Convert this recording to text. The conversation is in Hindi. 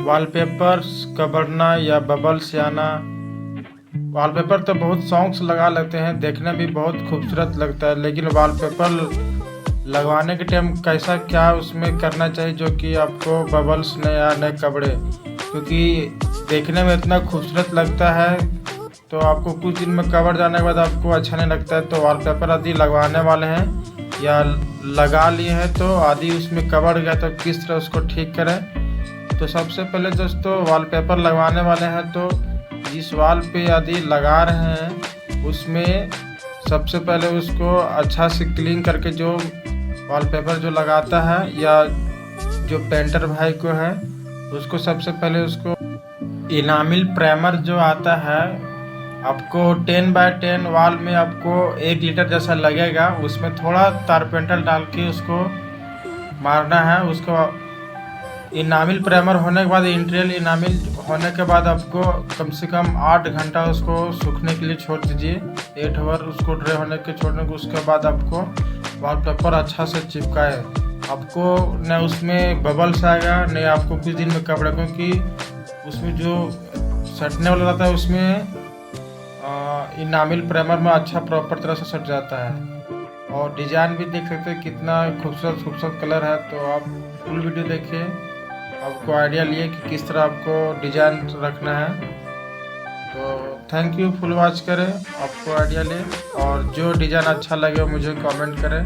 वॉलपेपर्स का बढ़ना या बबल्स आना। वॉलपेपर तो बहुत शौक से लगा लेते हैं, देखने भी बहुत खूबसूरत लगता है, लेकिन वॉलपेपर लगवाने के टाइम कैसा क्या उसमें करना चाहिए जो कि आपको बबल्स न या न कपड़े, क्योंकि देखने में इतना खूबसूरत लगता है तो आपको कुछ दिन में कवर जाने के बाद आपको अच्छा नहीं लगता है। तो वॉलपेपर यदि लगवाने वाले हैं या लगा लिए हैं तो आदि उसमें कवर गया तो किस तरह उसको ठीक करें। तो सबसे पहले दोस्तों वॉलपेपर लगवाने वाले हैं तो जिस वॉल पे यदि लगा रहे हैं उसमें सबसे पहले उसको अच्छा से क्लीन करके, जो वॉलपेपर जो लगाता है या जो पेंटर भाई को है उसको सबसे पहले उसको इनामिल प्राइमर जो आता है आपको 10x10 वॉल में आपको 1 लीटर जैसा लगेगा, उसमें थोड़ा तारपेंटल डाल के उसको मारना है। उसको इनामिल प्राइमर होने के बाद, इंटीरियर इनामिल होने के बाद आपको कम से कम 8 घंटा उसको सूखने के लिए छोड़ दीजिए, 8 आवर उसको ड्राई होने के छोड़ने के। उसके बाद आपको वॉलपेपर अच्छा से चिपकाए, आपको न उसमें बबल्स आएगा न आपको कुछ दिन में कपड़ा, क्योंकि उसमें जो सटने वाला रहता है उसमें इनामिल प्राइमर में अच्छा प्रॉपर तरह से सट जाता है। और डिज़ाइन भी देख सकते हैं कितना खूबसूरत खूबसूरत कलर है। तो आप फुल वीडियो देखिए, आपको आइडिया लिए कि किस तरह आपको डिज़ाइन रखना है। तो थैंक यू, फुल वॉच करें, आपको आइडिया ले, और जो डिज़ाइन अच्छा लगे मुझे कमेंट करें।